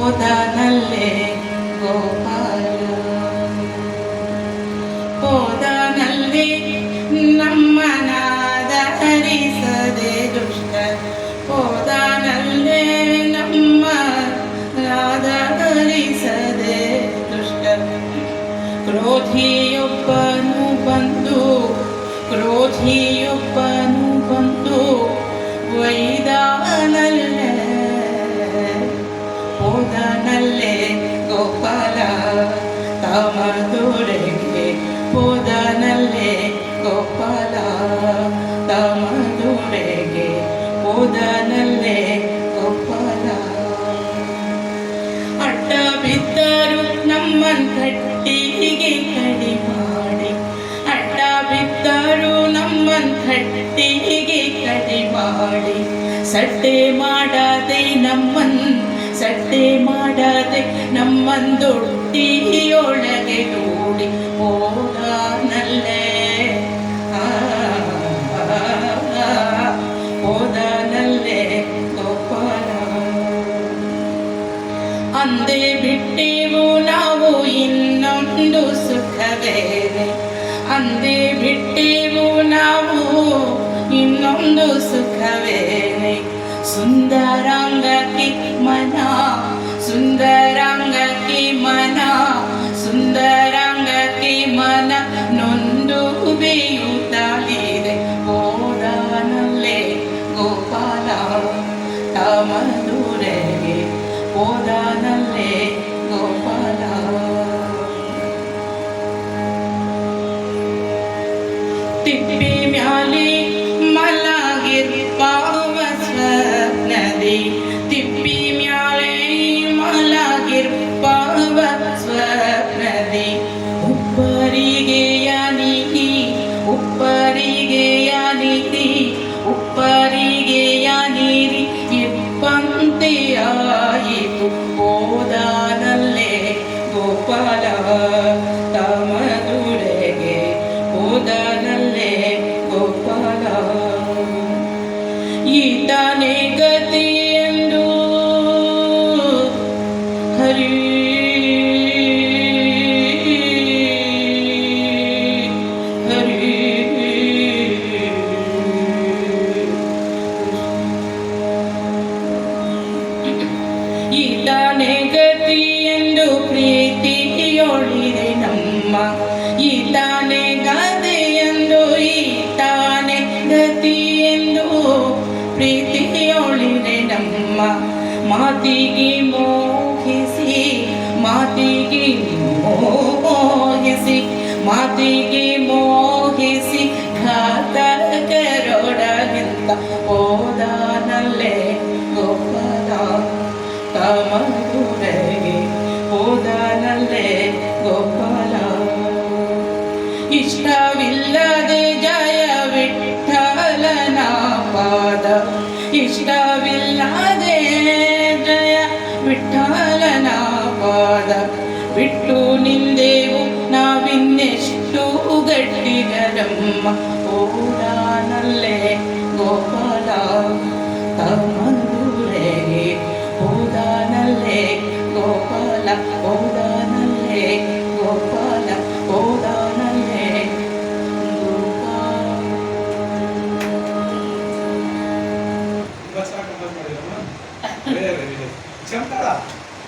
ಹೋದನಲ್ಲೇ ಗೋಪಾಲ ಹೋದನಲ್ಲಿ ನಮ್ಮನಾದ ಹರಿಸದೆ ದುಷ್ಟ ಹೋದನಲ್ಲೇ ನಮ್ಮ ನಾದ ಹರಿಸದೆ ದುಷ್ಟ ಕ್ರೋಧಿಯೊಬ್ಬನು ಬಂದು ವೈದಾನಲ್ಲೇ ಹೋದನಲ್ಲೇ ಗೋಪಾಲ ತಮದುರೆಗೆ ಹೋದನಲ್ಲೇ ಗೋಪಾಲ ತಮದುರೆಗೆ ಹೋದನಲ್ಲೇ ಗೋಪಾಲ ಅಡ್ಡ ಬಿದ್ದರು ನಮ್ಮನ್ ಕಟ್ಟಿಗೆ ಕಡಿ ಮಾಡಿ ಅಡ್ಡ ಬಿದ್ದರು ನಮ್ಮನ್ ಕಟ್ಟಿಗೆ ಕಡಿ ಮಾಡಿ ಸಟ್ಟೆ ಮಾಡದೆ ನಮ್ಮಂದೊಟ್ಟಿಯೊಳಗೆ ದೂಡಿ ಹೋದನಲ್ಲೇ ಹೋದನಲ್ಲೇ ಗೋಪಾಲ ಅಂದೇ ಬಿಟ್ಟೆವು ನಾವು ಇನ್ನೊಂದು ಸುಖವೇನೆ ಅಂದೇ ಬಿಟ್ಟೆವು ನಾವು ಇನ್ನೊಂದು ಸುಖವೇನೆ ಸುಂದರಾಂಗಕ್ಕೆ ಮನ ನೊಂದು ಬೇಯುತ್ತಲಿದೆ ಹೋದನಲ್ಲೇ ಗೋಪಾಲ ತಮದುರೆಗೆ ಹೋದನಲ್ಲೇ ಗೋಪಾಲ ತಿಪ್ಪಿ ಮ್ಯಾಲೆ ಮಲಗಿರ್ಪಾವ ಸ್ವಪ್ನದಿ ತಿಪ್ಪಿ ಮ್ಯಾಲೆ ಮಲಗಿರ್ಪಾವ ಸ್ವಪ್ನದಿ ಉಪ್ಪರಿಗೆಯ ನೀರಿ ಇಪ್ಪಂತೆಯಾಯಿತು ಹೋದನಲ್ಲೇ ಗೋಪಾಲ ತಮದುರೆಗೆ ಹೋದನಲ್ಲೇ ಗೋಪಾಲ ಈತನೇ ಗತಿ ಎಂದು ಹರಿ ಈತನೇ ಗತಿ ಎಂದು ಪ್ರೀತಿಯೊಳಿದೆ ನಮ್ಮ ಈತನೇ ಗತಿ ಎಂದು ಪ್ರೀತಿಯೊಳಿದೆ ನಮ್ಮ ಮಾತಿಗೆ ಮೋಹಿಸಿ ಘಾತಕರೊಡಗಿಂತ ಹೋದನಲ್ಲೇ ಗೋಪಾಲ ತಮದುರೆಗೆ ಹೋದನಲ್ಲೇ ಗೋಪಾಲ ಇಷ್ಟವಿಲ್ಲದೆ ಜಯ ವಿಠ್ಠಲನ ಪಾದ ಇಷ್ಟವಿಲ್ಲದೆ ಜಯ ವಿಠ್ಠಲನ ಪಾದ ಬಿಟ್ಟು ನಿಂದೆವು ನಾವಿನ್ನೆಷ್ಟು ಗಟ್ಟಿಗರಮ್ಮ ಹೋದನಲ್ಲೇ ಗೋಪಾಲ ತಮದುರೆಗೆ ಹೋದನಲ್ಲೇ ಗೋಪಾಲ ಹೋದನಲ್ಲೇ ಗೋಪಾಲ ಹೋದನಲ್ಲೇ ಗೋಪಾಲ